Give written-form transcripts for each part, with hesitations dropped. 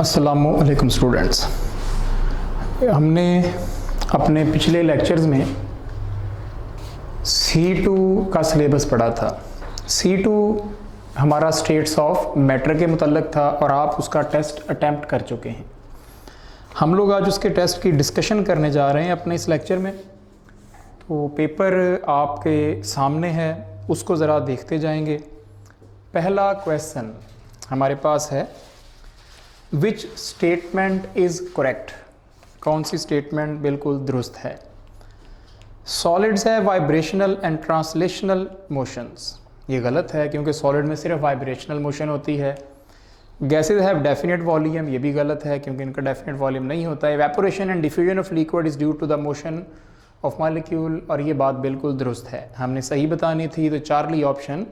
अस्सलामुअलैकुम स्टूडेंट्स, हमने अपने पिछले लेक्चर्स में C2 का सिलेबस पढ़ा था। C2 हमारा स्टेट्स ऑफ मैटर के मुतल्लिक था और आप उसका टेस्ट अटैम्प्ट कर चुके हैं। हम लोग आज उसके टेस्ट की डिस्कशन करने जा रहे हैं अपने इस लेक्चर में। तो पेपर आपके सामने है, उसको ज़रा देखते जाएंगे। पहला क्वेश्चन हमारे पास है, विच स्टेटमेंट इज़ करेक्ट? कौन सी स्टेटमेंट बिल्कुल दुरुस्त है? सॉलिड्स है वाइब्रेशनल एंड ट्रांसलेशनल मोशंस, ये गलत है क्योंकि सॉलिड में सिर्फ वाइब्रेशनल मोशन होती है। गैसेज हैव डेफिनेट वॉल्यूम, ये भी गलत है क्योंकि इनका डेफिनेट वॉल्यूम नहीं होता है। Evaporation and diffusion of liquid is due to the motion of molecule, और ये बात बिल्कुल दुरुस्त है, हमने सही बतानी थी। तो चार्ली ऑप्शन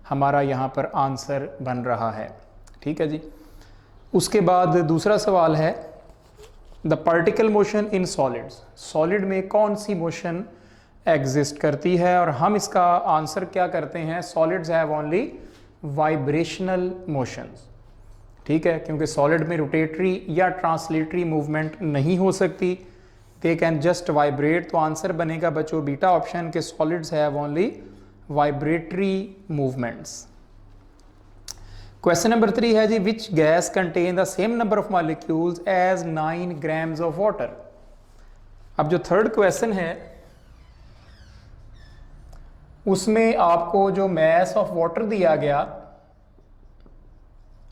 हमारा यहाँ पर आंसर बन रहा है। ठीक है जी। उसके बाद दूसरा सवाल है, the particle motion in solids, solid में कौन सी मोशन एग्जिस्ट करती है? और हम इसका आंसर क्या करते हैं, solids have only vibrational motions. ठीक है, क्योंकि सॉलिड में रोटेटरी या ट्रांसलेटरी मूवमेंट नहीं हो सकती, दे कैन जस्ट वाइब्रेट। तो आंसर बनेगा बच्चों बीटा ऑप्शन के solids have only vibratory movements. Question number 3 है जी, which gas contain the same number of molecules as 9 grams of water. अब जो थर्ड क्वेश्चन है उसमें आपको जो मैस ऑफ वाटर दिया गया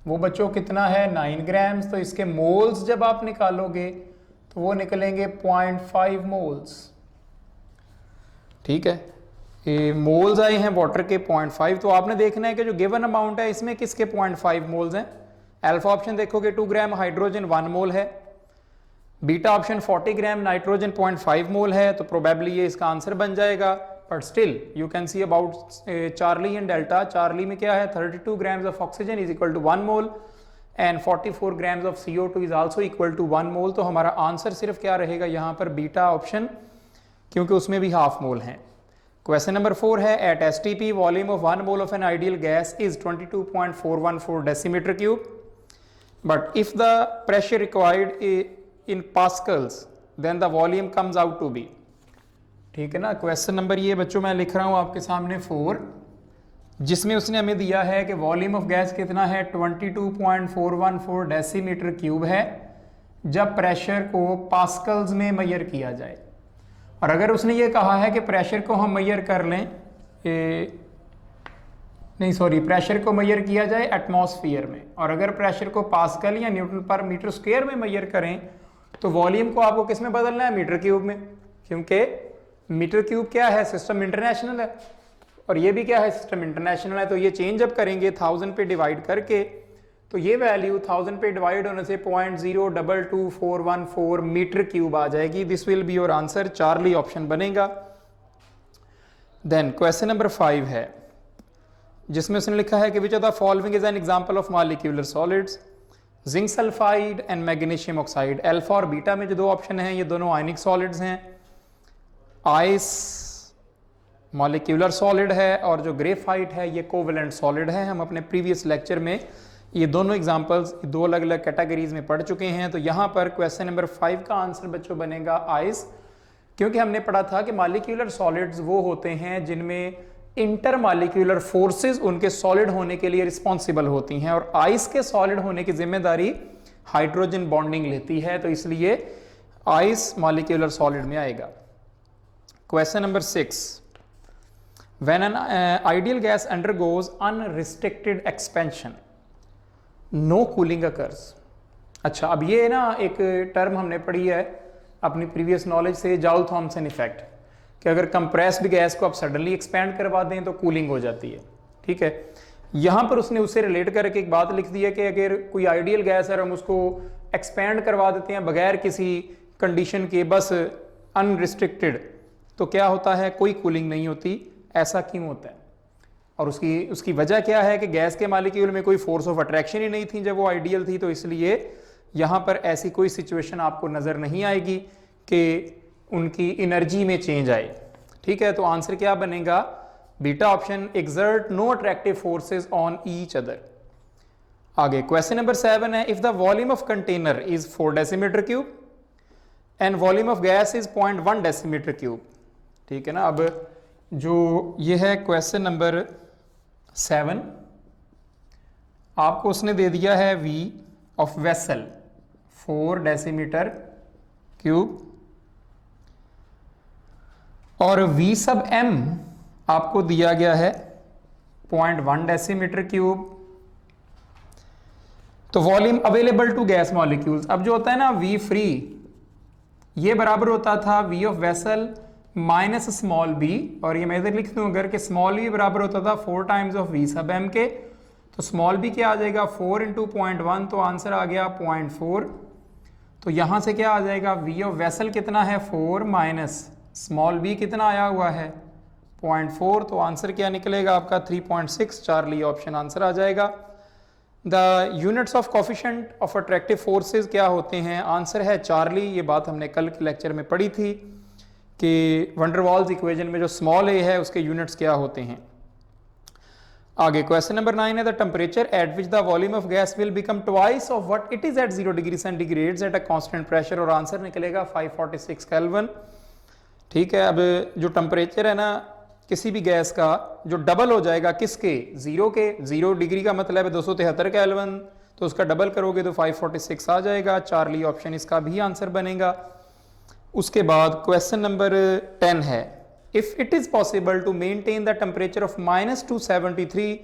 वो बच्चों कितना है, 9 ग्राम्स। तो इसके मोल्स जब आप निकालोगे तो वो निकलेंगे 0.5 मोल्स। ठीक है, ये मोल्स आए हैं वाटर के 0.5। तो आपने देखना है कि जो गिवन अमाउंट है इसमें किसके 0.5 मोल्स हैं। अल्फा ऑप्शन देखोगे 2 ग्राम हाइड्रोजन 1 मोल है, beta option 40 gram nitrogen 0.5 mole है। तो प्रोबेबली ये इसका आंसर बन जाएगा, but still you can see about Charlie and delta. Charlie में क्या है, 32 grams of oxygen is equal to 1 mole and 44 grams of CO2 is also equal to 1 mole. तो हमारा आंसर सिर्फ क्या रहेगा यहाँ पर, बीटा ऑप्शन, क्योंकि उसमें भी हाफ मोल है। क्वेश्चन नंबर 4 है, at STP volume of 1 mole of an ideal gas is 22.414 decimetre cube, but if the pressure required in pascals then the volume comes out to be. ठीक है ना। Question number ये बच्चों मैं लिख रहा हूं आपके सामने 4, जिसमें उसने हमें दिया है कि वॉल्यूम ऑफ गैस कितना है, 22.414 डेसीमीटर क्यूब है जब प्रेशर को पास्कल्स में मेजर किया जाए। और अगर उसने ये कहा है कि प्रेशर को हम मेजर कर लें, प्रेशर को मेजर किया जाए एटमॉस्फेयर में, और अगर प्रेशर को पास्कल या न्यूटन पर मीटर स्क्वायर में मेजर करें तो वॉल्यूम को आपको किस में बदलना है, मीटर क्यूब में, क्योंकि मीटर क्यूब क्या है, सिस्टम इंटरनेशनल है, और ये भी क्या है, सिस्टम इंटरनेशनल है। तो ये चेंज जब करेंगे 1000 पे डिवाइड करके, तो ये वैल्यू 1000 पे डिवाइड होने से 0.022414 मीटर क्यूब आ जाएगी। This will be your answer, Charlie option बनेगा। देन क्वेश्चन नंबर 5 है, जिसमें उसने लिखा है कि which of the following is an example of molecular solids, zinc sulphide and magnesium oxide. Alpha और बीटा में जो दो ऑप्शन हैं ये दोनों आयनिक सॉलिड्स हैं। आइस मॉलिक्यूलर सॉलिड है और जो ग्रेफाइट है ये कोवेलेंट सॉलिड है। हम अपने प्रीवियस लेक्चर में ये दोनों एग्जांपल्स दो अलग अलग कैटेगरीज में पढ़ चुके हैं। तो यहाँ पर क्वेश्चन नंबर 5 का आंसर बच्चों बनेगा आइस, क्योंकि हमने पढ़ा था कि मॉलिक्यूलर सॉलिड्स वो होते हैं जिनमें इंटर मॉलिक्यूलर फोर्सेस उनके सॉलिड होने के लिए रिस्पॉन्सिबल होती हैं, और आइस के सॉलिड होने की जिम्मेदारी हाइड्रोजन बॉन्डिंग लेती है। तो इसलिए आइस मॉलिक्यूलर सॉलिड में आएगा। Question number 6, when an ideal gas undergoes unrestricted expansion no cooling occurs. अच्छा, अब ये ना एक टर्म हमने पढ़ी है अपनी प्रीवियस नॉलेज से, जाउल थॉमसन इफेक्ट, कि अगर कंप्रेस्ड गैस को आप सडनली एक्सपेंड करवा दें तो कूलिंग हो जाती है। ठीक है, यहाँ पर उसने उससे रिलेट करके एक बात लिख दी है कि अगर कोई आइडियल गैस है और हम उसको एक्सपेंड करवा देते हैं बगैर किसी कंडीशन के, बस अनरिस्ट्रिक्टेड, तो क्या होता है, कोई कूलिंग नहीं होती। ऐसा क्यों होता है? और उसकी वजह क्या है कि गैस के मॉलिक्यूल में कोई फोर्स ऑफ अट्रैक्शन ही नहीं थी जब वो आइडियल थी, तो इसलिए यहाँ पर ऐसी कोई सिचुएशन आपको नज़र नहीं आएगी कि उनकी एनर्जी में चेंज आए। ठीक है, तो आंसर क्या बनेगा, beta option, exert no attractive forces on each other. आगे क्वेश्चन नंबर 7 है, if the volume of container is 4 decimetre cube and volume of gas is 0.1 decimetre cube. ठीक है ना। अब जो ये है क्वेश्चन नंबर 7, आपको उसने दे दिया है V of vessel 4 decimetre cube और V सब M आपको दिया गया है 0.1 डेसीमीटर क्यूब। तो volume available to gas molecules, अब जो होता है ना V फ्री, ये बराबर होता था V of vessel minus small b, और ये मैं इधर लिख दूं अगर कि स्मॉल b बराबर होता था 4 times of V sub m के, तो स्मॉल b क्या आ जाएगा 4 इंटू 0.1, तो आंसर आ गया 0.4। तो यहां से क्या आ जाएगा V ऑफ वेसल कितना है 4 माइनस स्मॉल b कितना आया हुआ है 0.4, तो आंसर क्या निकलेगा आपका 3.6। चार्ली ऑप्शन आंसर आ जाएगा। The units of coefficient of attractive forces क्या होते हैं, आंसर है चार्ली। ये बात हमने कल के लेक्चर में पढ़ी थी कि वंडरवॉल्स इक्वेशन में जो स्मॉल a है उसके यूनिट्स क्या होते हैं। आगे क्वेश्चन नंबर 9 है, the temperature at which the volume of gas will become twice of what it is at 0 degree centigrade at a constant pressure, और आंसर निकलेगा 546 केल्विन। ठीक है। अब जो टेम्परेचर है ना किसी भी गैस का जो डबल हो जाएगा किसके, 0 के, 0 डिग्री का मतलब है 273 केल्विन, तो उसका डबल करोगे तो 546 आ जाएगा। चार्ली ऑप्शन इसका भी आंसर बनेगा। उसके बाद क्वेश्चन नंबर 10 है, if it is possible to maintain the temperature of -273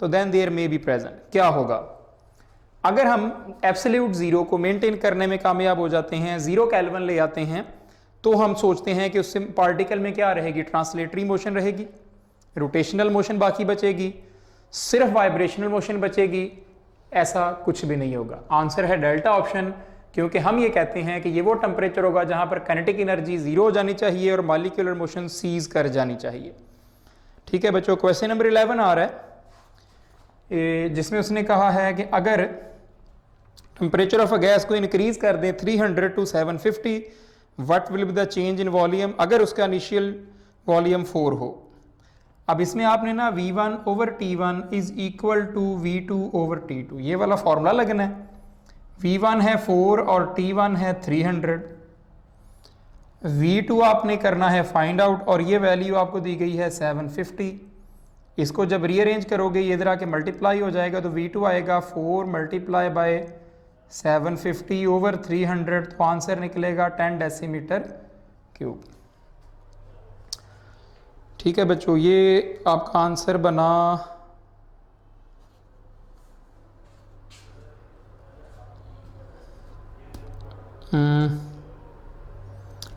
तो then there may be present. क्या होगा अगर हम एब्सोल्यूट 0 को मेंटेन करने में कामयाब हो जाते हैं, 0 केल्विन ले आते हैं, तो हम सोचते हैं कि उससे पार्टिकल में क्या रहेगी, ट्रांसलेटरी मोशन रहेगी, रोटेशनल मोशन बाकी बचेगी, सिर्फ वाइब्रेशनल मोशन बचेगी। ऐसा कुछ भी नहीं होगा। आंसर है डेल्टा ऑप्शन, क्योंकि हम ये कहते हैं कि ये वो टेम्परेचर होगा जहां पर काइनेटिक एनर्जी 0 हो जानी चाहिए और मॉलिक्यूलर मोशन सीज कर जानी चाहिए। ठीक है बच्चों। क्वेश्चन नंबर 11 आ रहा है जिसमें उसने कहा है कि अगर टेम्परेचर ऑफ अ गैस को इंक्रीज कर दें 300 to 750, what will be the change in volume, अगर उसका इनिशियल वॉल्यूम 4 हो। अब इसमें आपने ना V1 over T1 is equal to V2 over T2 ये वाला फॉर्मूला लगना है। V1 है 4 और T1 है 300, V2 आपने करना है फाइंड आउट, और ये वैल्यू आपको दी गई है 750। इसको जब रीअरेंज करोगे ये इधर आके मल्टीप्लाई हो जाएगा, तो V2 आएगा 4 मल्टीप्लाई बाय 750 ओवर 300, तो आंसर निकलेगा 10 डेसीमीटर क्यूब। ठीक है बच्चों, ये आपका आंसर बना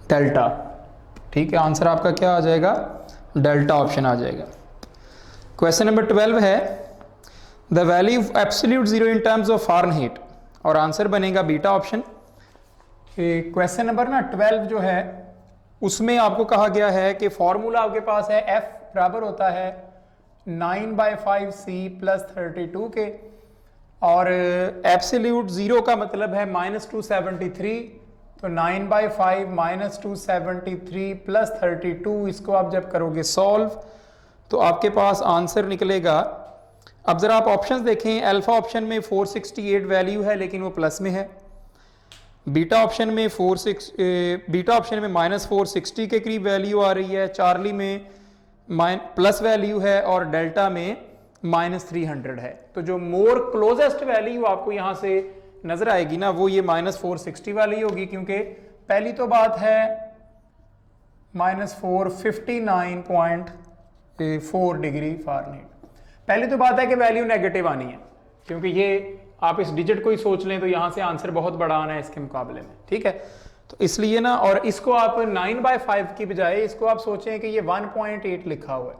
डेल्टा। ठीक है। आंसर आपका क्या आ जाएगा, डेल्टा ऑप्शन आ जाएगा। क्वेश्चन नंबर 12 है, the value of absolute 0 in terms of Fahrenheit, और आंसर बनेगा बीटा ऑप्शन। क्वेश्चन नंबर ना 12 जो है उसमें आपको कहा गया है कि फॉर्मूला आपके पास है F बराबर होता है 9/5C प्लस 32 के, और एब्सोल्यूट 0 का मतलब है -273, तो 9/5 -273 प्लस 32, इसको आप जब करोगे सॉल्व तो आपके पास आंसर निकलेगा। अब जरा आप ऑप्शंस देखें, अल्फा ऑप्शन में 468 वैल्यू है लेकिन वो प्लस में है, बीटा ऑप्शन में -460 के करीब वैल्यू आ रही है, चार्ली में प्लस वैल्यू है, और डेल्टा में -300 है। तो जो मोर क्लोजेस्ट वैल्यू आपको यहां से नजर आएगी ना वो ये -460 वाली होगी, क्योंकि पहली तो बात है -459.4 डिग्री फारेनहीट। पहली तो बात है कि वैल्यू नेगेटिव आनी है, क्योंकि ये आप इस डिजिट को ही सोच लें तो यहां से आंसर बहुत बड़ा आना है इसके मुकाबले में। ठीक है। तो इसलिए ना, और इसको आप 9/5 की बजाय इसको आप सोचें कि ये 1.8 लिखा हुआ है,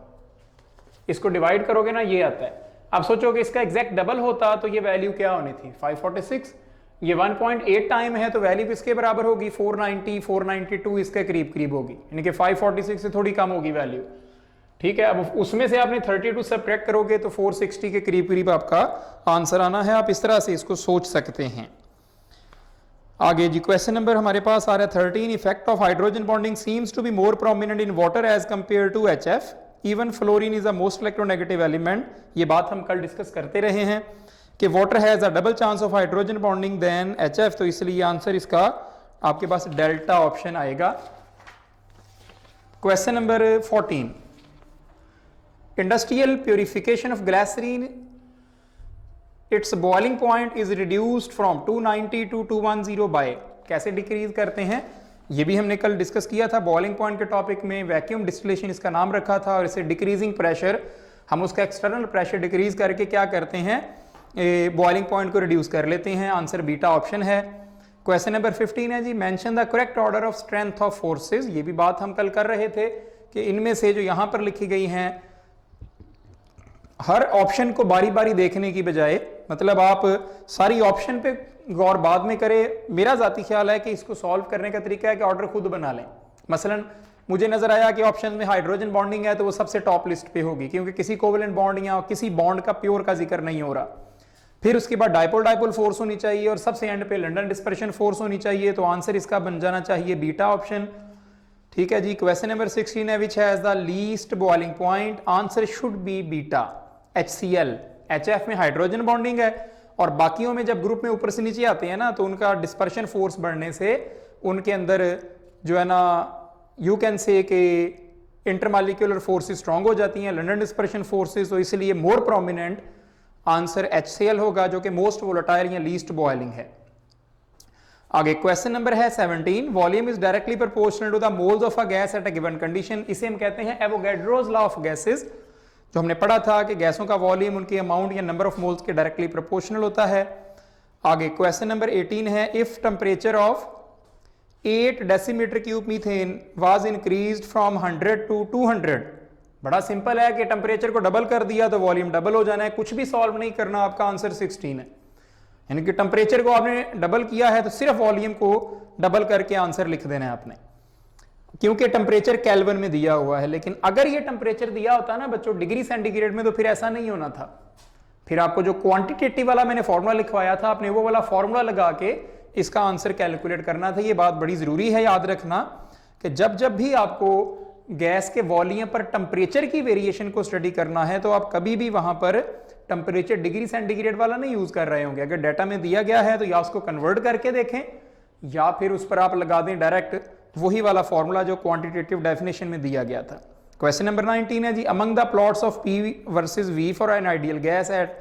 इसको डिवाइड करोगे ना ये आता है। आप सोचो कि इसका एग्जैक्ट डबल होता तो ये वैल्यू क्या होनी थी 546, ये 1.8 टाइम है तो वैल्यू किसके बराबर होगी 490 492 इसके करीब करीब होगी, यानी कि 546 से थोड़ी कम होगी वैल्यू। ठीक है। अब उसमें से आपने 32 सब्ट्रैक्ट करोगे तो 460 के करीब करीब आपका आंसर आना है। आप इस तरह से इसको सोच सकते हैं। आगे जी क्वेश्चन नंबर हमारे पास आ रहा है 13, effect of hydrogen bonding seems to be more prominent in water as compare to HF, even fluorine is the most electronegative element. ये बात हम कल डिस्कस करते रहे हैं कि water has a double chance of hydrogen bonding than HF, तो इसलिए आंसर इसका आपके पास डेल्टा ऑप्शन आएगा। Question number 14, industrial purification of glycerine, its boiling point is reduced from 290 to 210 bye, कैसे डिक्रीज करते हैं ये भी हमने कल डिस्कस किया था बॉइलिंग पॉइंट के टॉपिक में। वैक्यूम डिस्टिलेशन इसका नाम रखा था, और इसे डिक्रीजिंग प्रेशर, हम उसका एक्सटर्नल प्रेशर डिक्रीज करके क्या करते हैं, बॉइलिंग पॉइंट को रिड्यूस कर लेते हैं। आंसर बीटा ऑप्शन है। क्वेश्चन नंबर 15 है जी, mention the correct order of strength of forces. ये भी बात हम कल कर रहे थे कि इनमें से जो यहां पर लिखी गई हैं, हर ऑप्शन को बारी बारी देखने की बजाय, मतलब आप सारी ऑप्शन पे गौर बाद में करें। मेरा जाती ख्याल है कि इसको सॉल्व करने का तरीका है कि ऑर्डर खुद बना लें। मसलन मुझे नजर आया कि ऑप्शन में हाइड्रोजन बॉन्डिंग है तो वो सबसे टॉप लिस्ट पे होगी, क्योंकि किसी कोवेलेंट बॉन्ड या किसी बॉन्ड का प्योर का जिक्र नहीं हो रहा। फिर उसके बाद डाइपोल डाइपोल फोर्स होनी चाहिए, और सबसे एंड पे लंडन डिस्पर्शन फोर्स होनी चाहिए। तो आंसर इसका बन जाना चाहिए बीटा ऑप्शन। ठीक है जी। क्वेश्चन नंबर 16 है, which has the least boiling point, answer should B beta. HCl, HF में हाइड्रोजन बॉन्डिंग है, और बाकियों में जब ग्रुप में ऊपर से नीचे आते हैं ना, तो उनका डिस्पर्शन फोर्स बढ़ने से उनके अंदर जो है ना, यू कैन से कि इंटरमॉलिक्यूलर फोर्सेस स्ट्रांग हो जाती हैं, लंडन डिस्पर्शन फोर्सेस। तो इसलिए मोर प्रोमिनेंट आंसर HCl होगा, जो कि मोस्ट वोलेटाइल या लीस्ट बॉइलिंग है। आगे क्वेश्चन नंबर है 17, volume is directly proportional to the moles of a gas at a given condition. इसे हम कहते हैं एवोगैड्रोस लॉ ऑफ गैसेस, जो हमने पढ़ा था कि गैसों का वॉल्यूम उनकी अमाउंट या नंबर ऑफ मोल्स के डायरेक्टली प्रोपोर्शनल होता है। आगे क्वेश्चन नंबर 18 है, if temperature of 8 decimetre cube methane was increased from 100 to 200। बड़ा सिंपल है कि टेम्परेचर को डबल कर दिया तो वॉल्यूम डबल हो जाना है, कुछ भी सॉल्व नहीं करना, आपका आंसर 16 है। यानी कि टेम्परेचर को आपने डबल किया है तो सिर्फ वॉल्यूम को डबल करके आंसर लिख देना है आपने, क्योंकि टेम्परेचर केल्विन में दिया हुआ है। लेकिन अगर ये टेम्परेचर दिया होता ना बच्चों डिग्री सेंटीग्रेड में, तो फिर ऐसा नहीं होना था। फिर आपको जो क्वांटिटेटिव वाला मैंने फॉर्मूला लिखवाया था, आपने वो वाला फॉर्मूला लगा के इसका आंसर कैलकुलेट करना था। ये बात बड़ी जरूरी है याद रखना कि जब जब भी आपको गैस के वॉल्यूम पर टेम्परेचर की वेरिएशन को स्टडी करना है, तो आप कभी भी वहां पर टेम्परेचर डिग्री सेंटीग्रेड वाला नहीं यूज कर रहे होंगे। अगर डाटा में दिया गया है तो या उसको कन्वर्ट करके देखें, या फिर उस पर आप लगा दें डायरेक्ट वही वाला फॉर्मूला जो क्वांटिटेटिव डेफिनेशन में दिया गया था। क्वेश्चन नंबर 19 है जी, among the plots of P versus V for an ideal gas at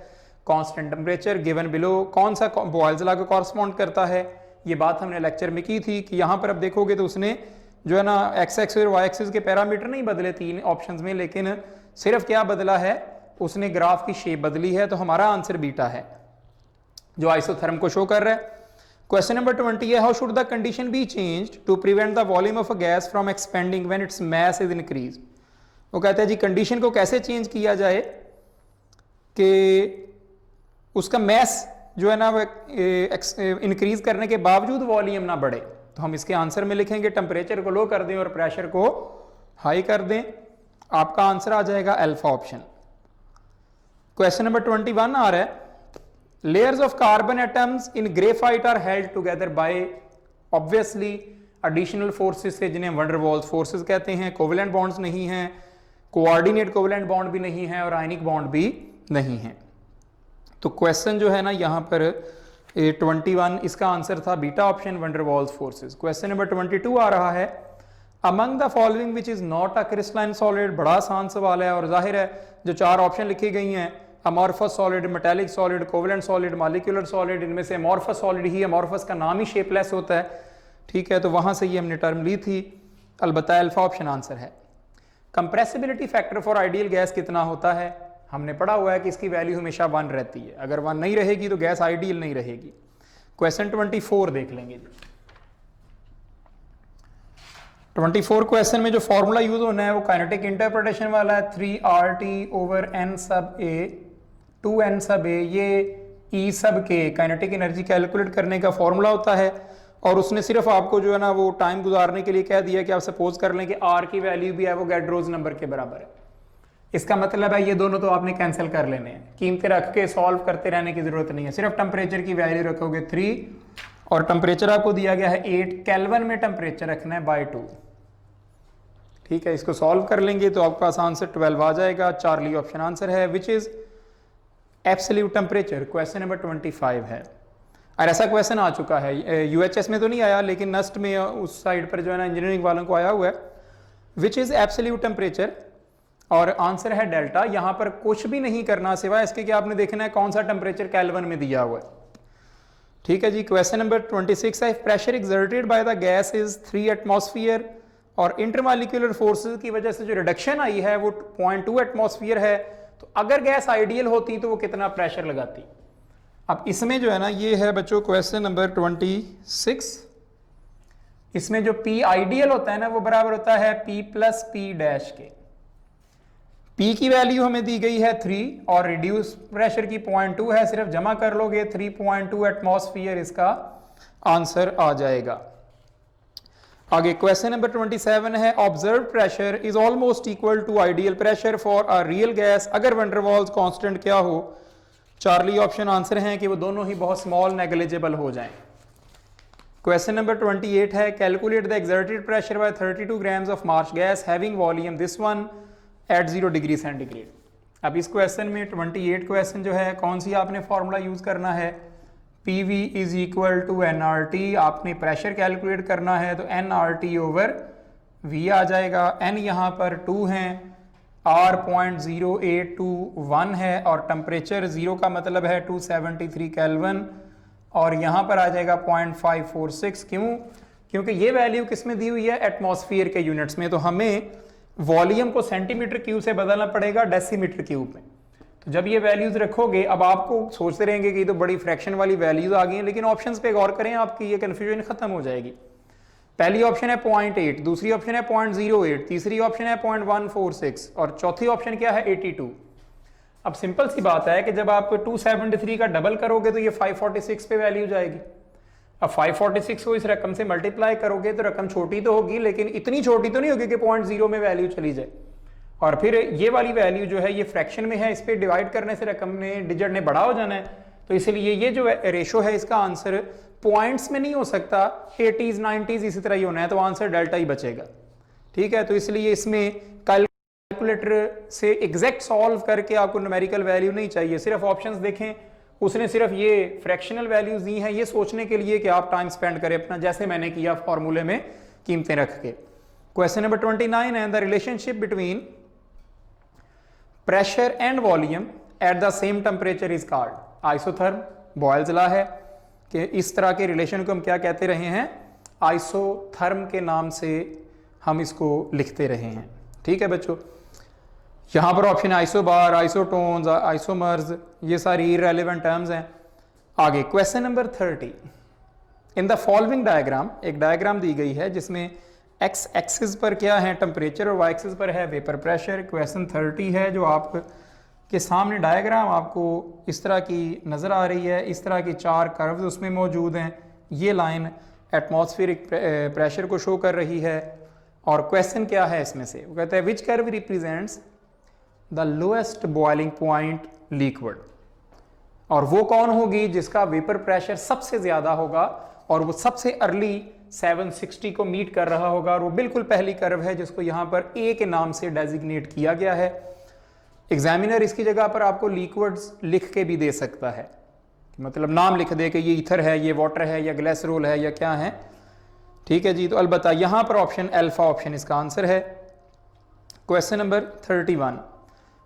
constant temperature given below, कौन सा बॉयल्स लॉ को कॉरस्पॉन्ड करता है। ये बात हमने लेक्चर में की थी कि यहां पर अब देखोगे तो उसने जो है ना एक्स एक्सिस और वाई एक्सिस के पैरामीटर नहीं बदले तीन ऑप्शंस में, लेकिन सिर्फ क्या बदला है, उसने ग्राफ की शेप बदली है। तो हमारा आंसर बीटा है, जो आइसोथर्म को शो कर रहा है। क्वेश्चन नंबर 20 है, how should the condition be changed to prevent the volume of a gas from expanding when its mass is increase. वो कहता है जी कंडीशन को कैसे चेंज किया जाए कि उसका मैस जो है ना इंक्रीज करने के बावजूद वॉल्यूम ना बढ़े। तो हम इसके आंसर में लिखेंगे टेम्परेचर को लो कर दें और प्रेशर को हाई कर दें। आपका आंसर आ जाएगा अल्फा ऑप्शन। क्वेश्चन नंबर 21 आ रहा है, layers of carbon atoms in graphite are held together by obviously additional forces से, जिन्हें वंडर वॉल्स फोर्सेस कहते हैं। कोवेलेंट बॉन्ड्स नहीं हैं, कोऑर्डिनेट कोवेलेंट बॉन्ड भी नहीं है, और आयनिक बॉन्ड भी नहीं है। तो क्वेश्चन जो है ना यहाँ पर 21 इसका आंसर था beta option, wonder walls forces. Question number 22 आ रहा है, among the following which is not a crystalline solid. बड़ा आसान सवाल है, और जाहिर है जो चार ऑप्शन लिखी गई हैं, amorphous solid, metallic solid, covalent solid, molecular solid, इनमें से अमॉर्फस सॉलिड ही, अमॉर्फस का नाम ही शेपलेस होता है। ठीक है, तो वहां से ये हमने टर्म ली थी। अलबत्ता अल्फा ऑप्शन आंसर है। Compressibility factor for ideal gas कितना होता है, हमने पढ़ा हुआ है कि इसकी वैल्यू हमेशा 1 रहती है। अगर 1 नहीं रहेगी तो गैस आइडियल नहीं रहेगी। क्वेश्चन 24 देख लेंगे। 24 क्वेश्चन में जो फॉर्मूला यूज होना है वो काइनेटिक इंटरप्रिटेशन वाला है, 3RT/n सब a 2n सब a, ये E सब k काइनेटिक एनर्जी कैलकुलेट करने का फॉर्मूला होता है। और उसने सिर्फ आपको जो है ना वो टाइम गुजारने के लिए कह दिया कि आप सपोज कर लें कि R की वैल्यू भी है वो एवोगैड्रोस नंबर के बराबर है। इसका मतलब है ये दोनों तो आपने कैंसिल कर लेने हैं, कीमतें रख के सॉल्व करते रहने की जरूरत नहीं है। सिर्फ टेम्परेचर की वैल्यू रखोगे 3, और टेम्परेचर आपको दिया गया है 8, केल्विन में टेम्परेचर रखना है /2। ठीक है, इसको सॉल्व कर लेंगे तो आपके पास आंसर 12 आ जाएगा। चार्ली ऑप्शन आंसर है, which is absolute temperature question number 25 है, और ऐसा क्वेश्चन आ चुका है, यूएचएस में तो नहीं आया लेकिन नस्ट में उस साइड पर जो है ना इंजीनियरिंग वालों को आया हुआ है। विच इज़ एब्सोल्यूट टेम्परेचर, और आंसर है डेल्टा। यहाँ पर कुछ भी नहीं करना सिवाय इसके कि आपने देखना है कौन सा टेम्परेचर केल्विन में दिया हुआ है। ठीक है जी। क्वेश्चन नंबर 26 है, pressure exerted by the gas is 3 atmosphere, और इंटरमॉलिक्यूलर फोर्सेस की वजह से जो रिडक्शन आई है वो 0.2 एटमॉस्फेयर है। तो अगर गैस आइडियल होती तो वो कितना प्रेशर लगाती। अब इसमें जो है ना ये है बच्चों क्वेश्चन नंबर 26, इसमें जो P आइडियल होता है ना वो बराबर होता है P प्लस P डैश के। P की वैल्यू हमें दी गई है 3 और रिड्यूस प्रेशर की 0.2 है, सिर्फ जमा कर लोगे 3.2 एटमॉस्फेयर इसका आंसर आ जाएगा। आगे क्वेश्चन नंबर 27 है, observe pressure is almost equal to ideal pressure for a real gas अगर वैन डर वाल्स कांस्टेंट क्या हो। चार्ली ऑप्शन आंसर हैं कि वो दोनों ही बहुत स्मॉल नेग्लिजिबल हो जाएं। क्वेश्चन नंबर 28 है, calculate the exerted pressure by 32 grams of marsh gas having volume this one at 0 degree centigrade. अब इस क्वेश्चन में 28 क्वेश्चन जो है कौन सी आपने फॉर्मूला यूज करना है, PV is equal to NRT। आपने प्रेशर कैलकुलेट करना है तो NRT ओवर V आ जाएगा। N यहाँ पर 2 हैं, R 0.0821 है, और टेम्परेचर 0 का मतलब है 273 केल्विन, और यहाँ पर आ जाएगा 0.546। क्यों? क्योंकि ये वैल्यू किस में दी हुई है, एटमॉस्फेयर के यूनिट्स में, तो हमें वॉल्यूम को सेंटीमीटर क्यूब से बदलना पड़ेगा डेसीमीटर क्यूब में। तो जब ये वैल्यूज रखोगे, अब आपको सोचते रहेंगे कि ये तो बड़ी फ्रैक्शन वाली वैल्यूज आ गई हैं, लेकिन ऑप्शंस पे गौर करें, आपकी ये कन्फ्यूजन खत्म हो जाएगी। पहली ऑप्शन है 0.8, दूसरी ऑप्शन है 0.08, तीसरी ऑप्शन है 0.146, और चौथी ऑप्शन क्या है 82। अब सिंपल सी बात है कि जब आप 273 का डबल करोगे तो ये 546 पे वैल्यू जाएगी। अब 546 को इस रकम से मल्टीप्लाई करोगे तो रकम छोटी तो होगी, लेकिन इतनी छोटी तो नहीं होगी कि 0.0 में वैल्यू चली जाए। और फिर ये वाली वैल्यू जो है ये फ्रैक्शन में है, इस पर डिवाइड करने से रकम ने डिजिट ने बड़ा हो जाना है, तो इसलिए ये जो रेशो है इसका आंसर पॉइंट्स में नहीं हो सकता, 80s 90s इसी तरह ही होना है, तो आंसर डेल्टा ही बचेगा। ठीक है, तो इसलिए इसमें कैलकुलेटर से एग्जैक्ट सॉल्व करके आपको न्यूमेरिकल वैल्यू नहीं चाहिए, सिर्फ ऑप्शंस देखें, उसने सिर्फ ये फ्रैक्शनल वैल्यूज दी हैं, ये सोचने के लिए कि आप टाइम स्पेंड करें अपना, जैसे मैंने किया फॉर्मूले में कीमतें रख के। क्वेश्चन नंबर 29 है, the relationship between pressure and volume at the same temperature is called isotherm. Boyle's law है कि इस तरह के रिलेशन को हम क्या कहते रहे हैं, आइसोथर्म के नाम से हम इसको लिखते रहे हैं। ठीक है बच्चों, यहाँ पर ऑप्शन आइसोबार, आइसोटोन्स, आइसोमर्स, ये सारी इररेलेवेंट टर्म्स हैं। आगे question number 30, in the following diagram, एक डायग्राम दी गई है जिसमें एक्स एक्सिस पर क्या है टेम्परेचर और वाई एक्सिस पर है वेपर प्रेशर। क्वेश्चन 30 है जो आप के सामने डायग्राम आपको इस तरह की नज़र आ रही है, इस तरह की 4 कर्व्स उसमें मौजूद हैं। ये लाइन एटमॉस्फेरिक प्रेशर को शो कर रही है, और क्वेश्चन क्या है इसमें से, वो कहता है which curve represents the lowest boiling point liquid, और वो कौन होगी जिसका वेपर प्रेशर सबसे ज्यादा होगा और वो सबसे अर्ली 760 को मीट कर रहा होगा, और वो बिल्कुल पहली कर्व है जिसको यहाँ पर ए के नाम से डेजिग्नेट किया गया है। एग्जामिनर इसकी जगह पर आपको लिक्विड्स लिख के भी दे सकता है, मतलब नाम लिख दे कि ये ईथर है, ये वाटर है, या ग्लिसरॉल है, या क्या है। ठीक है जी, तो अलबत्ता यहाँ पर ऑप्शन अल्फा ऑप्शन इसका आंसर है। Question number 31,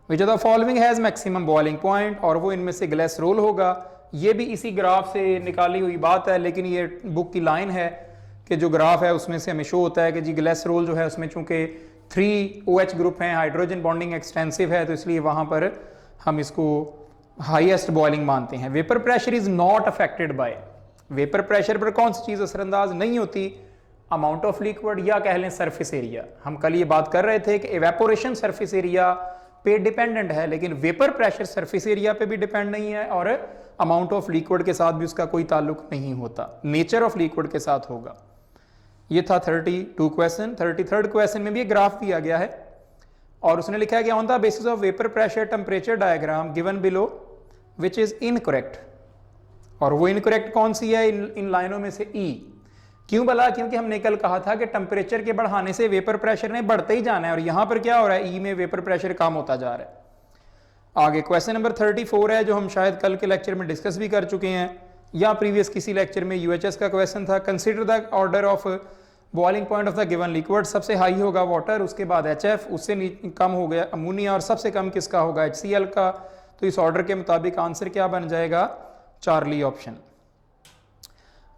which of the following has maximum boiling point, और वो इनमें से ग्लिसरॉल होगा। ये भी इसी ग्राफ से निकाली हुई बात है, लेकिन ये बुक की लाइन है कि जो ग्राफ है उसमें से हमें शो होता है कि जी ग्लिसरॉल जो है उसमें चूंकि 3 OH ग्रुप हैं, हाइड्रोजन बॉन्डिंग एक्सटेंसिव है, तो इसलिए वहाँ पर हम इसको हाईएस्ट बॉइलिंग मानते हैं। Vapour pressure is not affected by, vapour pressure पर कौन सी चीज़ असरअंदाज नहीं होती, अमाउंट ऑफ लिक्विड या कह लें सरफेस एरिया। हम कल ये बात कर रहे थे कि इवेपोरेशन सरफेस एरिया पे डिपेंडेंट है, लेकिन वेपर प्रेशर सरफेस एरिया पे भी डिपेंड नहीं है, और अमाउंट ऑफ लिक्विड के साथ भी उसका कोई ताल्लुक नहीं होता, नेचर ऑफ लिक्विड के साथ होगा। ये था 32 क्वेश्चन। 33rd क्वेश्चन में भी एक ग्राफ दिया गया है, और उसने लिखा है कि on the basis of vapour pressure temperature diagram given below which is incorrect, और वो इनकरेक्ट कौन सी है इन लाइनों में से ई। क्यों भला? क्योंकि हमने कल कहा था कि टेम्परेचर के बढ़ाने से वेपर प्रेशर ने बढ़ते ही जाना है, और यहां पर क्या हो रहा है, ई में वेपर प्रेशर कम होता जा रहा है। आगे क्वेश्चन नंबर 34 है, जो हम शायद कल के लेक्चर में डिस्कस भी कर चुके हैं या प्रीवियस किसी लेक्चर में। यूएचएस का क्वेश्चन था, consider the order of boiling point of the given liquid. सबसे हाई होगा वाटर, उसके बाद HF, उससे कम हो गया अमोनिया, और सबसे कम किसका होगा, HCl का। तो इस ऑर्डर के मुताबिक आंसर क्या बन जाएगा, चार्ली ऑप्शन।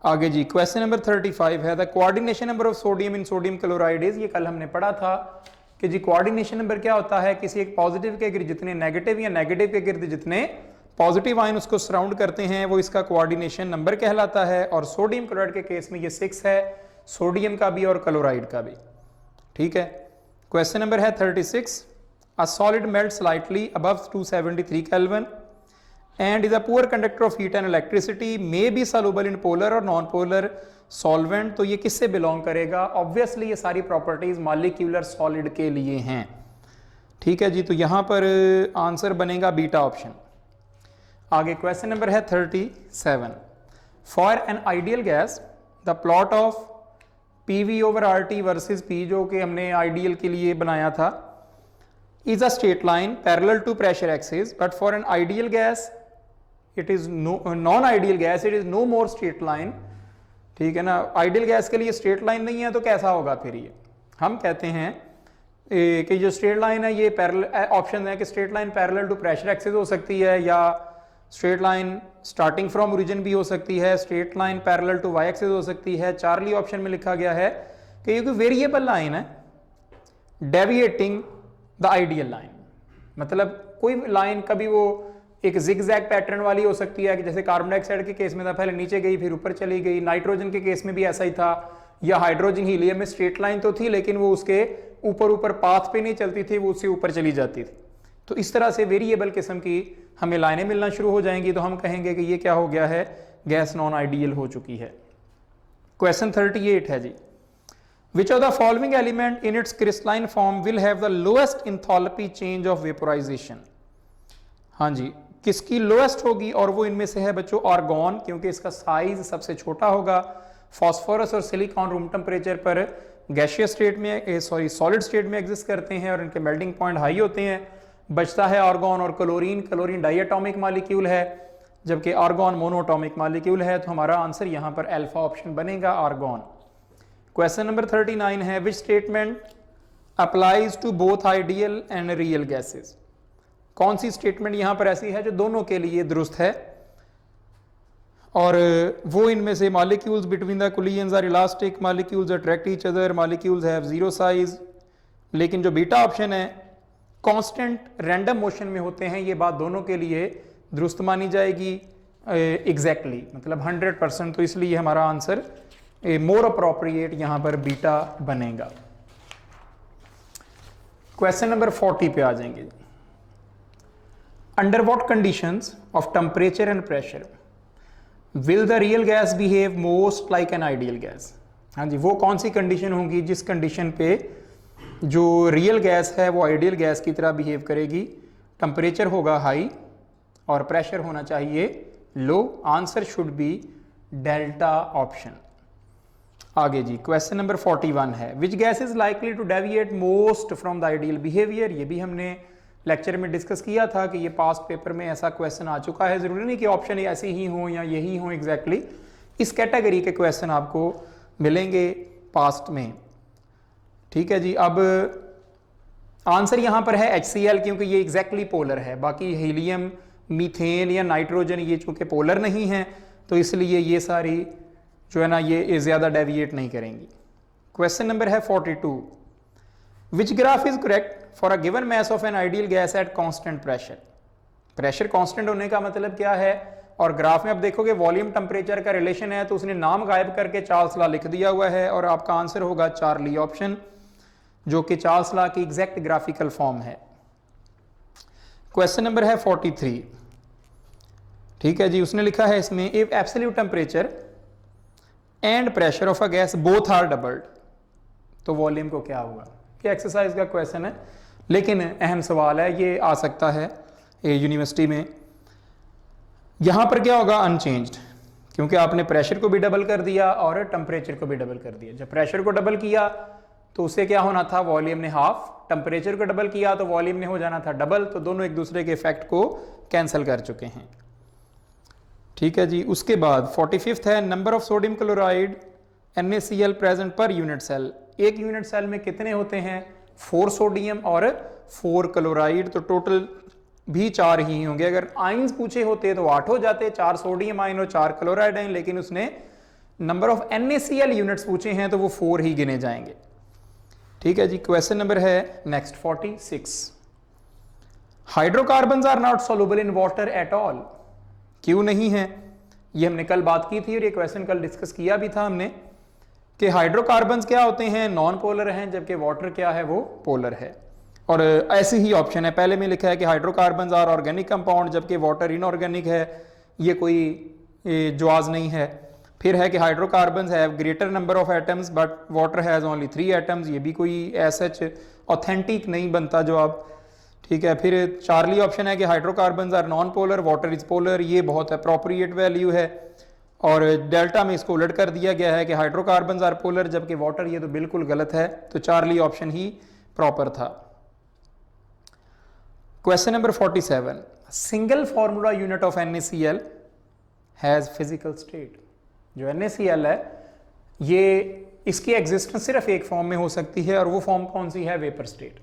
आगे जी क्वेश्चन नंबर 35 है, the coordination number of sodium in sodium chloride is. ये कल हमने पढ़ा था कि जी कोऑर्डिनेशन नंबर क्या होता है, किसी एक पॉजिटिव के गिर्द जितने नेगेटिव या नेगेटिव के गिर्द जितने पॉजिटिव आयन उसको सराउंड करते हैं वो इसका कोऑर्डिनेशन नंबर कहलाता है। और सोडियम क्लोराइड के केस में ये 6 है, सोडियम का भी और क्लोराइड का भी। ठीक है, क्वेश्चन नंबर है 36, a solid melt slightly above 273 kelvin and is a poor conductor of heat and electricity, may be soluble in polar और नॉन पोलर सॉल्वेंट। तो ये किससे बिलोंग करेगा, ऑब्वियसली ये सारी प्रॉपर्टीज मॉलिक्यूलर सॉलिड के लिए हैं। ठीक है जी, तो यहां पर आंसर बनेगा बीटा ऑप्शन। आगे क्वेश्चन नंबर है 37, for an ideal gas the plot of PV over RT versus P, जो कि हमने आइडियल के लिए बनाया था, is a straight line parallel to pressure axis, but for an ideal gas it is non-ideal gas, it is no more straight line। ठीक है ना, आइडियल गैस के लिए स्ट्रेट लाइन नहीं है तो कैसा होगा फिर ये। हम कहते हैं कि जो स्ट्रेट लाइन है ये पैरेलल, ऑप्शन है कि straight line parallel to pressure axis हो सकती है, या straight line starting from origin भी हो सकती है, straight line parallel to Y axis हो सकती है। चार्ली ऑप्शन में लिखा गया है कि ये कोई वेरिएबल लाइन है डेविएटिंग द आइडियल लाइन। मतलब कोई लाइन कभी वो एक जिगजैग पैटर्न वाली हो सकती है कि जैसे कार्बन डाइऑक्साइड के केस में था, पहले नीचे गई फिर ऊपर चली गई। नाइट्रोजन के केस में भी ऐसा ही था, या हाइड्रोजन हीलियम में स्ट्रेट लाइन तो थी लेकिन वो उसके ऊपर ऊपर पाथ पे नहीं चलती थी, वो उससे ऊपर चली जाती थी। तो इस तरह से वेरिएबल किस्म की हमें लाइनें मिलना शुरू हो जाएंगी, तो हम कहेंगे कि ये क्या हो गया है, गैस नॉन आइडियल हो चुकी है। क्वेश्चन 38 है जी, which of the following element in its crystalline form will have the lowest enthalpy change of vaporization। हाँ जी, किसकी लोएस्ट होगी, और वो इनमें से है बच्चों आर्गॉन, क्योंकि इसका साइज सबसे छोटा होगा। फास्फोरस और सिलिकॉन रूम टेम्परेचर पर गैसियस स्टेट में सॉलिड स्टेट में एग्जिस्ट करते हैं और इनके मेल्टिंग पॉइंट हाई होते हैं। बचता है आर्गॉन और क्लोरीन। क्लोरीन डाइएटॉमिक मॉलिक्यूल है जबकि आर्गॉन मोनोटॉमिक मॉलिक्यूल है, तो हमारा आंसर यहाँ पर अल्फा ऑप्शन बनेगा, आर्गॉन। क्वेश्चन नंबर 39 है, which statement applies to both ideal and real gases. कौन सी स्टेटमेंट यहां पर ऐसी है जो दोनों के लिए दुरुस्त है, और वो इनमें से molecules between the collisions are elastic, molecules attract each other, molecules have zero size. लेकिन जो बीटा ऑप्शन है कांस्टेंट रैंडम मोशन में होते हैं, ये बात दोनों के लिए दुरुस्त मानी जाएगी एग्जैक्टली, मतलब 100%। तो इसलिए हमारा आंसर मोर अप्रोप्रिएट यहां पर बीटा बनेगा। क्वेश्चन नंबर 40 पे आ जाएंगे, under what conditions of temperature and pressure will the real gas behave most like an ideal gas. हाँ जी, वो कौन सी कंडीशन होगी जिस कंडीशन पे जो रियल गैस है वो आइडियल गैस की तरह बिहेव करेगी। टेम्परेचर होगा हाई और प्रेशर होना चाहिए लो। Answer should be delta option. आगे जी क्वेश्चन नंबर 41 है, which gas is likely to deviate most from the ideal behaviour. ये भी हमने लेक्चर में डिस्कस किया था कि ये पास्ट पेपर में ऐसा क्वेश्चन आ चुका है। जरूरी नहीं कि ऑप्शन ऐसे ही हो या यही हो एग्जैक्टली, इस कैटेगरी के क्वेश्चन आपको मिलेंगे पास्ट में। ठीक है जी, अब आंसर यहां पर है HCl, क्योंकि ये एग्जैक्टली पोलर है। बाकी हीलियम, मीथेन या नाइट्रोजन ये चूंकि पोलर नहीं है, तो इसलिए ये सारी जो है ना ये ज्यादा डेविएट नहीं करेंगी। क्वेश्चन नंबर है 42, which graph is correct for a given mass of an ideal gas at constant pressure. Pressure constant होने का मतलब क्या है, और ग्राफ में आप देखोगे वॉल्यूम टेम्परेचर का रिलेशन है, तो उसने नाम गायब करके चार्ल्स लॉ लिख दिया हुआ है, और आपका आंसर होगा चार्ली ऑप्शन, जो कि चार्ल्स लॉ की एग्जैक्ट ग्राफिकल फॉर्म है। क्वेश्चन नंबर है 43। ठीक है जी, उसने लिखा है इसमें, if absolute temperature and pressure of a gas both are doubled, तो वॉल्यूम को क्या होगा। ये एक्सरसाइज का क्वेश्चन है, लेकिन अहम सवाल है, ये आ सकता है यूनिवर्सिटी में। यहां पर क्या होगा, अनचेंज्ड, क्योंकि आपने प्रेशर को भी डबल कर दिया और टेम्परेचर को भी डबल कर दिया। जब प्रेशर को डबल किया तो उसे क्या होना था, वॉल्यूम ने हाफ, टेम्परेचर को डबल किया तो वॉल्यूम ने हो जाना था डबल, तो दोनों एक दूसरे के इफेक्ट को कैंसिल कर चुके हैं। ठीक है जी। उसके बाद 45th है, number of sodium chloride NaCl present per unit cell. एक यूनिट सेल में कितने होते हैं, 4 सोडियम और 4 क्लोराइड, तो टोटल भी 4 ही होंगे। अगर आइंस पूछे होते तो 8 हो जाते, 4 सोडियम आयन और 4 क्लोराइड आयन, लेकिन उसने नंबर ऑफ NaCl यूनिट्स पूछे हैं तो वो 4 ही गिने जाएंगे। ठीक है जी। क्वेश्चन नंबर है next 46, hydrocarbons are not soluble in water at all. क्यों नहीं है, ये हमने कल बात की थी और ये क्वेश्चन कल डिस्कस किया भी था हमने कि हाइड्रोकार्बन्स क्या होते हैं, नॉन पोलर हैं, जबकि वाटर क्या है, वो पोलर है। और ऐसे ही ऑप्शन है, पहले में लिखा है कि हाइड्रोकार्बन्स आर ऑर्गेनिक कंपाउंड, जबकि वाटर इनऑर्गेनिक है, ये कोई जवाज नहीं है। फिर है कि hydrocarbons have greater number of atoms but water has only 3 atoms, ये भी कोई सच ऑथेंटिक नहीं बनता जवाब। ठीक है। फिर चार्ली ऑप्शन है कि hydrocarbons are non polar, water is polar, ये बहुत अप्रोप्रिएट वैल्यू है। और डेल्टा में इसको उलट कर दिया गया है कि हाइड्रोकार्बन्स आर पोलर जबकि वाटर, ये तो बिल्कुल गलत है, तो चार्ली ऑप्शन ही प्रॉपर था। Question number 47, single formula unit of NaCl has physical state. जो NaCl है ये इसकी एग्जिस्टेंस सिर्फ एक फॉर्म में हो सकती है, और वो फॉर्म कौन सी है, वेपर स्टेट।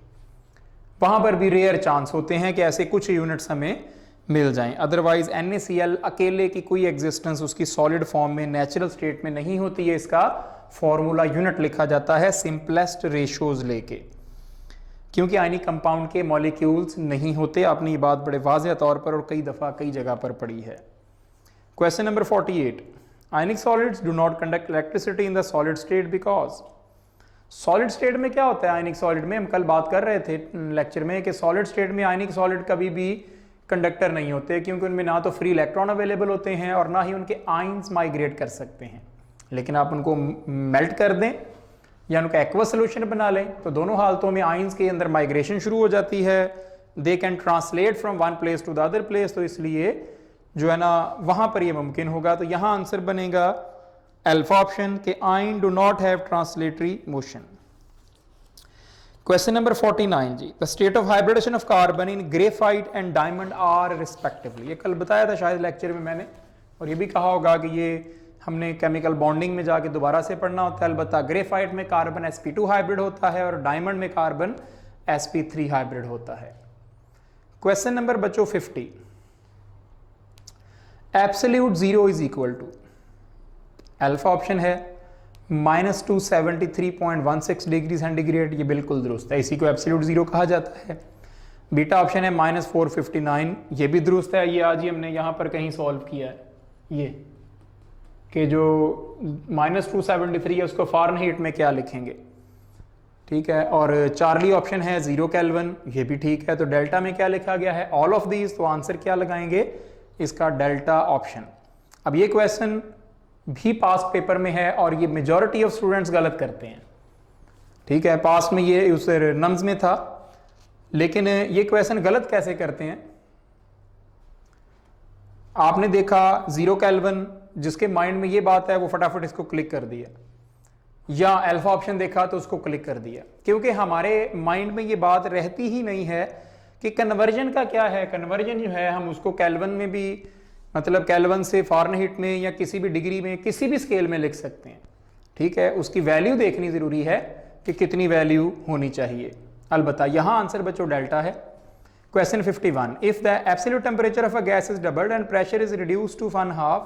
वहां पर भी रेयर चांस होते हैं कि ऐसे कुछ यूनिट्स हमें मिल जाएं, अदरवाइज NaCl अकेले की कोई एग्जिस्टेंस उसकी सॉलिड फॉर्म में, नेचुरल स्टेट में नहीं होती है। इसका फॉर्मूला यूनिट लिखा जाता है सिंपलेस्ट रेशियोज लेके, क्योंकि आयनिक कंपाउंड के मॉलिक्यूल्स नहीं होते। आपने ये बात बड़े वाज़ेह तौर पर और कई दफ़ा कई जगह पर पढ़ी है। Question number 48, ionic solids do not conduct electricity in the solid state because. Solid state में क्या होता है, आयनिक सॉलिड में हम कल बात कर रहे थे लेक्चर में कि सॉलिड स्टेट में आयनिक सॉलिड कभी भी कंडक्टर नहीं होते, क्योंकि उनमें ना तो फ्री इलेक्ट्रॉन अवेलेबल होते हैं और ना ही उनके आयंस माइग्रेट कर सकते हैं। लेकिन आप उनको मेल्ट कर दें या उनका एक्वस सोल्यूशन बना लें तो दोनों हालतों में आयंस के अंदर माइग्रेशन शुरू हो जाती है। They can translate from one place to the other place, तो इसलिए जो है ना वहां पर ये मुमकिन होगा। तो यहां आंसर बनेगा अल्फा ऑप्शन के ion do not have translatory motion. Question number 49 जी, the state of hybridisation of carbon in graphite and diamond are respectively. ये कल बताया था शायद लेक्चर में मैंने, और ये भी कहा होगा कि ये हमने केमिकल बॉन्डिंग में जाके दोबारा से पढ़ना होता है। अलबत्ता ग्रेफाइट में कार्बन sp2 हाइब्रिड होता है और डायमंड में कार्बन sp3 हाइब्रिड होता है। क्वेश्चन नंबर बच्चों 50, absolute zero is equal to, alpha option है -273.16 डिग्री सेंटीग्रेड, ये बिल्कुल दुरुस्त है, इसी को एब्सोल्यूट जीरो कहा जाता है। बीटा ऑप्शन है -459, ये भी दुरुस्त है। ये आज ही हमने यहाँ पर कहीं सॉल्व किया है, ये कि जो -273 है उसको फारेनहीट में क्या लिखेंगे। ठीक है। और चार्ली ऑप्शन है 0 केल्विन, ये भी ठीक है। तो डेल्टा में क्या लिखा गया है, ऑल ऑफ दीज, तो आंसर क्या लगाएंगे इसका, डेल्टा ऑप्शन। अब ये क्वेश्चन भी पास्ट पेपर में है और ये मेजॉरिटी ऑफ स्टूडेंट्स गलत करते हैं। ठीक है। पास्ट में ये उस नम्स में था, लेकिन ये क्वेश्चन गलत कैसे करते हैं। आपने देखा 0 केल्विन, जिसके माइंड में ये बात है वो फटाफट इसको क्लिक कर दिया, या अल्फा ऑप्शन देखा तो उसको क्लिक कर दिया, क्योंकि हमारे माइंड में ये बात रहती ही नहीं है कि कन्वर्जन का क्या है। कन्वर्जन जो है हम उसको केल्विन में भी, मतलब केल्विन से फारेनहीट में या किसी भी डिग्री में, किसी भी स्केल में लिख सकते हैं। ठीक है। उसकी वैल्यू देखनी जरूरी है कि कितनी वैल्यू होनी चाहिए। अलबत्ता यहां आंसर बच्चों डेल्टा है। Question 51, if the absolute temperature of a gas is doubled and pressure is reduced to 1/2,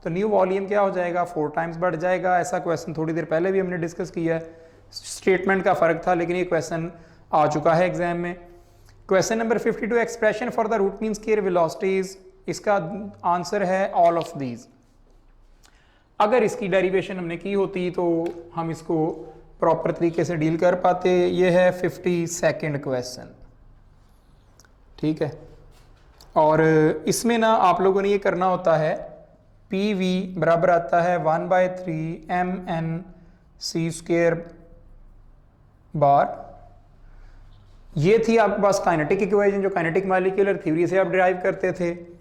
तो न्यू वॉल्यूम क्या हो जाएगा, 4 टाइम्स बढ़ जाएगा। ऐसा क्वेश्चन थोड़ी देर पहले भी हमने डिस्कस किया है, स्टेटमेंट का फर्क था, लेकिन ये क्वेश्चन आ चुका है एग्जाम में। Question number 52, expression for the root mean square velocities, इसका आंसर है ऑल ऑफ दीज। अगर इसकी डेरिवेशन हमने की होती तो हम इसको प्रॉपर तरीके से डील कर पाते। ये है 52nd क्वेश्चन। ठीक है। और इसमें ना आप लोगों ने ये करना होता है, PV बराबर आता है 1/3 mnc² बार। ये थी आपके पास काइनेटिक इक्वेशन, जो काइनेटिक मॉलिक्यूलर थ्योरी से आप डिराइव करते थे।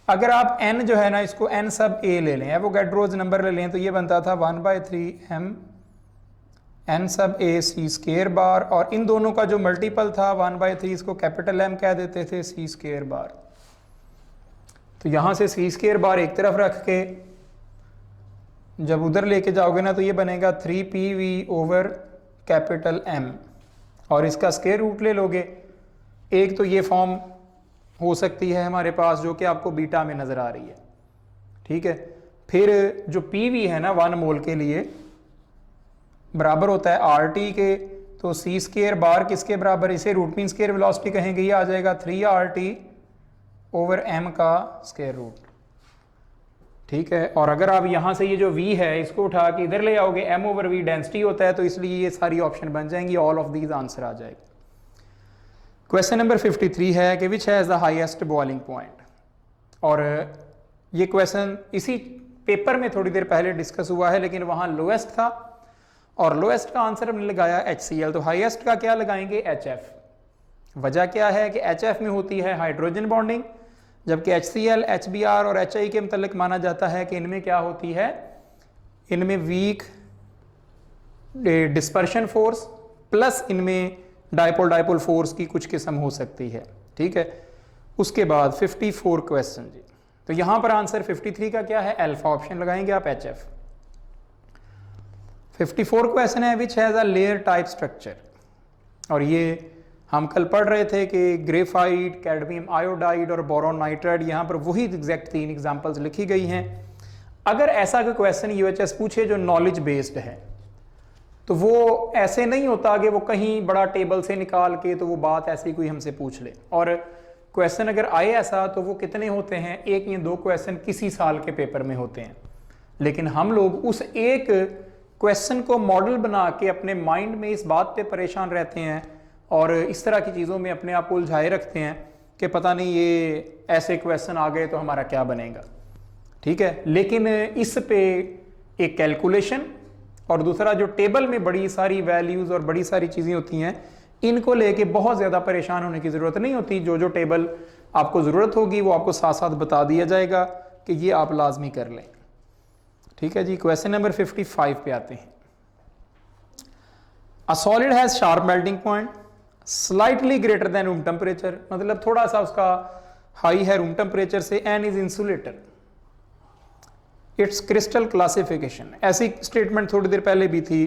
अगर आप n जो है ना, इसको n सब a ले लें, एवोगाड्रोस नंबर ले लें, तो ये बनता था 1/3 m n सब a c स्क्वायर बार, और इन दोनों का जो मल्टीपल था 1/3 इसको कैपिटल M कह देते थे, c स्क्वायर बार। तो यहाँ से c स्क्वायर बार एक तरफ रख के जब उधर लेके जाओगे ना तो ये बनेगा 3pv ओवर कैपिटल M, और इसका स्क्वायर रूट ले लोगे। एक तो ये फॉर्म हो सकती है हमारे पास जो कि आपको बीटा में नज़र आ रही है, ठीक है। फिर जो pv है ना 1 मोल के लिए बराबर होता है RT के, तो c स्क्वायर बार किसके बराबर, इसे रूट मीन स्क्वायर वेलोसिटी कहेंगे, ये आ जाएगा 3RT ओवर M का स्क्वायर रूट, ठीक है। और अगर आप यहाँ से ये जो v है इसको उठा के इधर ले आओगे, m ओवर v डेंसिटी होता है, तो इसलिए ये सारी ऑप्शन बन जाएंगी, ऑल ऑफ दीज आंसर आ जाएगा। क्वेश्चन नंबर 53 है कि which has the highest boiling point, और ये क्वेश्चन इसी पेपर में थोड़ी देर पहले डिस्कस हुआ है, लेकिन वहाँ लोएस्ट था और लोएस्ट का आंसर हमने लगाया HCl, तो हाईएस्ट का क्या लगाएंगे HF। वजह क्या है कि HF में होती है हाइड्रोजन बॉन्डिंग, जबकि HCl, HBr और HI के मतलब माना जाता है कि इनमें क्या होती है, इनमें वीक डिस्पर्शन फोर्स प्लस इनमें डायपोल डायपोल फोर्स की कुछ किस्म हो सकती है, ठीक है। उसके बाद 54 क्वेश्चन जी, तो यहां पर आंसर 53 का क्या है, अल्फा ऑप्शन लगाएंगे आप HF। 54 क्वेश्चन है which has a layer type structure, और ये हम कल पढ़ रहे थे कि ग्रेफाइट, कैडमियम आयोडाइड और बोरॉन नाइट्राइड, यहाँ पर वही एग्जैक्ट 3 एग्जांपल्स लिखी गई हैं। अगर ऐसा कोई क्वेश्चन यूएचएस पूछे जो नॉलेज बेस्ड है, तो वो ऐसे नहीं होता कि वो कहीं बड़ा टेबल से निकाल के तो वो बात ऐसी कोई हमसे पूछ ले, और क्वेश्चन अगर आए ऐसा तो वो कितने होते हैं, 1 या 2 क्वेश्चन किसी साल के पेपर में होते हैं। लेकिन हम लोग उस एक क्वेश्चन को मॉडल बना के अपने माइंड में इस बात पे परेशान रहते हैं और इस तरह की चीज़ों में अपने आप को उलझाए रखते हैं कि पता नहीं ये ऐसे क्वेश्चन आ गए तो हमारा क्या बनेगा, ठीक है। लेकिन इस पे एक कैलकुलेशन और दूसरा जो टेबल में बड़ी सारी वैल्यूज़ और बड़ी सारी चीज़ें होती हैं, इनको लेके बहुत ज़्यादा परेशान होने की ज़रूरत नहीं होती। जो टेबल आपको ज़रूरत होगी वो आपको साथ साथ बता दिया जाएगा कि ये आप लाजमी कर लें, ठीक है जी। क्वेश्चन नंबर 55 पे आते हैं। A solid has sharp melting point slightly greater than room temperature, मतलब थोड़ा सा उसका हाई है रूम टेम्परेचर से, and is insulator, it's crystal classification. ऐसी स्टेटमेंट थोड़ी देर पहले भी थी,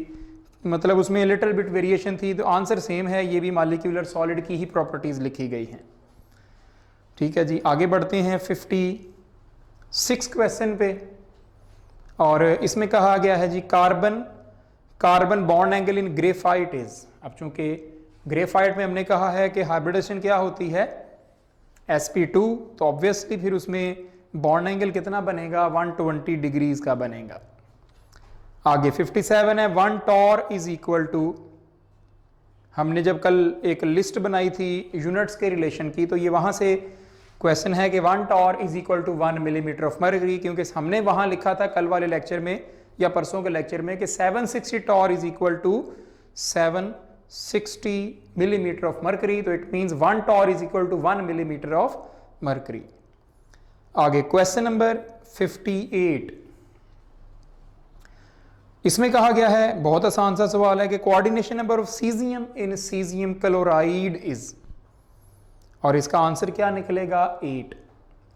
मतलब उसमें लिटिल बिट वेरिएशन थी, तो आंसर सेम है, ये भी मॉलिक्यूलर सॉलिड की ही प्रॉपर्टीज लिखी गई हैं, ठीक है जी। आगे बढ़ते हैं 56 क्वेश्चन पे, और इसमें कहा गया है जी carbon carbon bond angle in graphite is. अब चूंकि ग्रेफाइट में हमने कहा है कि हाइब्रिडेशन क्या होती है sp2, तो ऑब्वियसली फिर उसमें बॉन्ड एंगल कितना बनेगा, 120 डिग्रीज का बनेगा। आगे 57 है 1 टॉर इज इक्वल टू, हमने जब कल एक लिस्ट बनाई थी यूनिट्स के रिलेशन की, तो ये वहां से क्वेश्चन है कि 1 torr is equal to 1 millimetre of mercury, क्योंकि हमने वहां लिखा था कल वाले लेक्चर में या परसों के लेक्चर में कि 760 torr is equal to 760 millimetre of mercury, तो it means 1 torr is equal to 1 millimetre of mercury. आगे क्वेश्चन नंबर 58, इसमें कहा गया है, बहुत आसान सा सवाल है कि coordination number of caesium in caesium chloride is, और इसका आंसर क्या निकलेगा 8।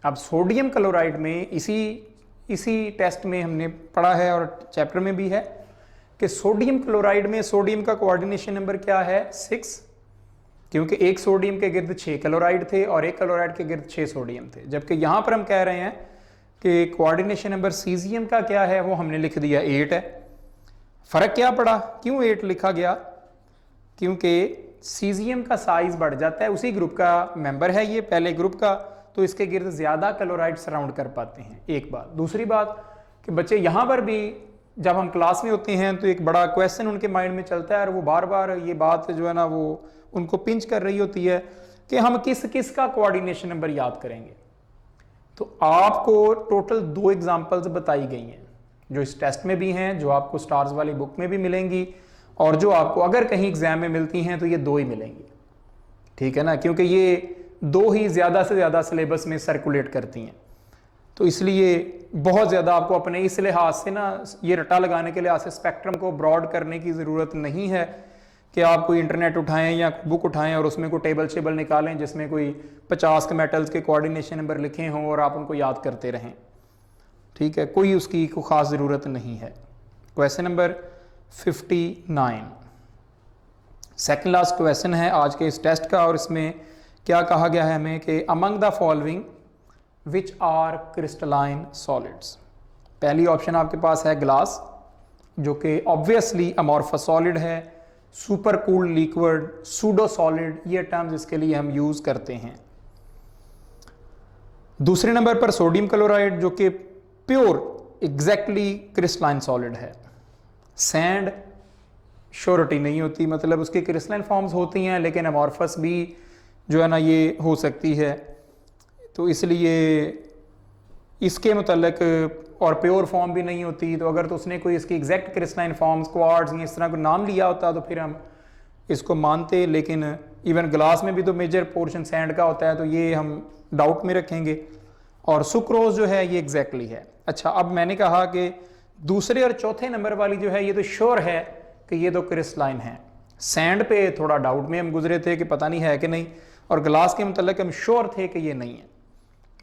अब सोडियम क्लोराइड में इसी टेस्ट में हमने पढ़ा है और चैप्टर में भी है कि सोडियम क्लोराइड में सोडियम का कोऑर्डिनेशन नंबर क्या है 6, क्योंकि एक सोडियम के गिर्द 6 क्लोराइड थे और एक क्लोराइड के गिर्द 6 सोडियम थे। जबकि यहां पर हम कह रहे हैं कि कोऑर्डिनेशन नंबर सीजियम का क्या है, वो हमने लिख दिया 8 है। फर्क क्या पड़ा, क्यों 8 लिखा गया, क्योंकि सीजियम का साइज बढ़ जाता है, उसी ग्रुप का मेंबर है ये, पहले ग्रुप का, तो इसके गिर्द ज्यादा क्लोराइड सराउंड कर पाते हैं, एक बात। दूसरी बात कि बच्चे यहां पर भी जब हम क्लास में होते हैं तो एक बड़ा क्वेश्चन उनके माइंड में चलता है और वो बार बार ये बात जो है ना वो उनको पिंच कर रही होती है कि हम किस किस का कोऑर्डिनेशन नंबर याद करेंगे। तो आपको टोटल 2 एग्जांपल्स बताई गई हैं जो इस टेस्ट में भी हैं, जो आपको स्टार्स वाली बुक में भी मिलेंगी, और जो आपको अगर कहीं एग्जाम में मिलती हैं तो ये 2 ही मिलेंगी, ठीक है ना, क्योंकि ये 2 ही ज्यादा से ज्यादा सिलेबस में सर्कुलेट करती हैं। तो इसलिए बहुत ज़्यादा आपको अपने इस लिहाज से ना ये रटा लगाने के लिहाज से स्पेक्ट्रम को ब्रॉड करने की ज़रूरत नहीं है कि आप कोई इंटरनेट उठाएं या बुक उठाएं और उसमें कोई टेबल शेबल निकालें जिसमें कोई 50 के मेटल्स के कोऑर्डिनेशन नंबर लिखे हों और आप उनको याद करते रहें। ठीक है, कोई उसकी को ख़ास ज़रूरत नहीं है। Question number 59, second last question है आज के इस टेस्ट का, और इसमें क्या कहा गया है हमें कि among the following which are crystalline solids. पहली ऑप्शन आपके पास है ग्लास, जो कि ऑब्वियसली अमॉर्फस सॉलिड है, super cooled liquid, pseudo solid, ये टर्म्स इसके लिए हम यूज करते हैं। दूसरे नंबर पर सोडियम क्लोराइड, जो कि प्योर एग्जैक्टली क्रिस्टलाइन सॉलिड है। सैंड श्योरिटी नहीं होती, मतलब उसकी क्रिस्टलाइन फॉर्म्स होती हैं लेकिन अमॉर्फस भी जो है ना ये हो सकती है, तो इसलिए इसके मुतल्लिक और प्योर फॉर्म भी नहीं होती। तो अगर तो उसने कोई इसकी एग्जैक्ट क्रिस्टलाइन फॉर्म्स, क्वार्ट्ज, इस तरह का नाम लिया होता तो फिर हम इसको मानते, लेकिन इवन ग्लास में भी तो मेजर पोर्शन सैंड का होता है, तो ये हम डाउट में रखेंगे। और सुक्रोज जो है ये एग्जैक्टली है। अच्छा, अब मैंने कहा कि दूसरे और चौथे नंबर वाली जो है ये तो श्योर है कि ये तो क्रिस्टलाइन है। सैंड पे थोड़ा डाउट में हम गुजरे थे कि पता नहीं है कि नहीं, और ग्लास के मुतल्लिक हम श्योर थे कि ये नहीं है।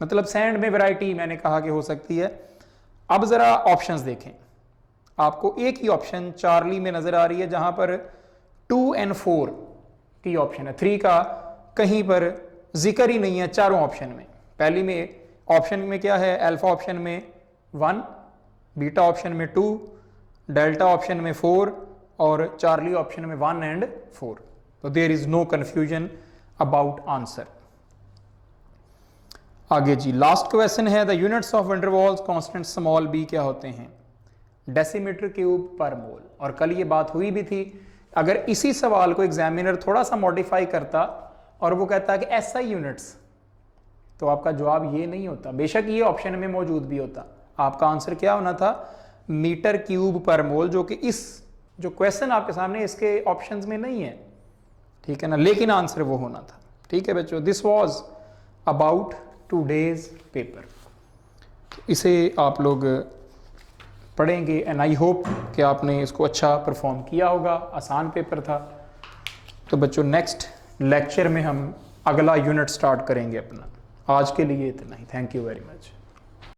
मतलब सैंड में वैरायटी मैंने कहा कि हो सकती है। अब ज़रा ऑप्शंस देखें, आपको एक ही ऑप्शन चार्ली में नज़र आ रही है जहां पर 2 और 4 की ऑप्शन है, 3 का कहीं पर जिक्र ही नहीं है चारों ऑप्शन में। पहली में ऑप्शन में क्या है, अल्फा ऑप्शन में 1, बीटा ऑप्शन में 2, डेल्टा ऑप्शन में 4 और चार्ली ऑप्शन में 1 और 4। तो there is no confusion about answer. आगे जी, लास्ट क्वेश्चन है, the units of van der Waals constant small b क्या होते हैं? डेसीमीटर क्यूब पर मोल। और कल ये बात हुई भी थी, अगर इसी सवाल को एग्जामिनर थोड़ा सा मॉडिफाई करता और वो कहता है कि SI यूनिट्स, तो आपका जवाब ये नहीं होता। बेशक ये ऑप्शन में मौजूद भी होता, आपका आंसर क्या होना था, मीटर क्यूब पर मोल, जो कि इस जो क्वेश्चन आपके सामने इसके ऑप्शंस में नहीं है, ठीक है ना, लेकिन आंसर वो होना था। ठीक है बच्चों, this was about today's paper. इसे आप लोग पढ़ेंगे एंड आई होप कि आपने इसको अच्छा परफॉर्म किया होगा। आसान पेपर था। तो बच्चों नेक्स्ट लेक्चर में हम अगला यूनिट स्टार्ट करेंगे अपना। आज के लिए इतना ही। Thank you very much.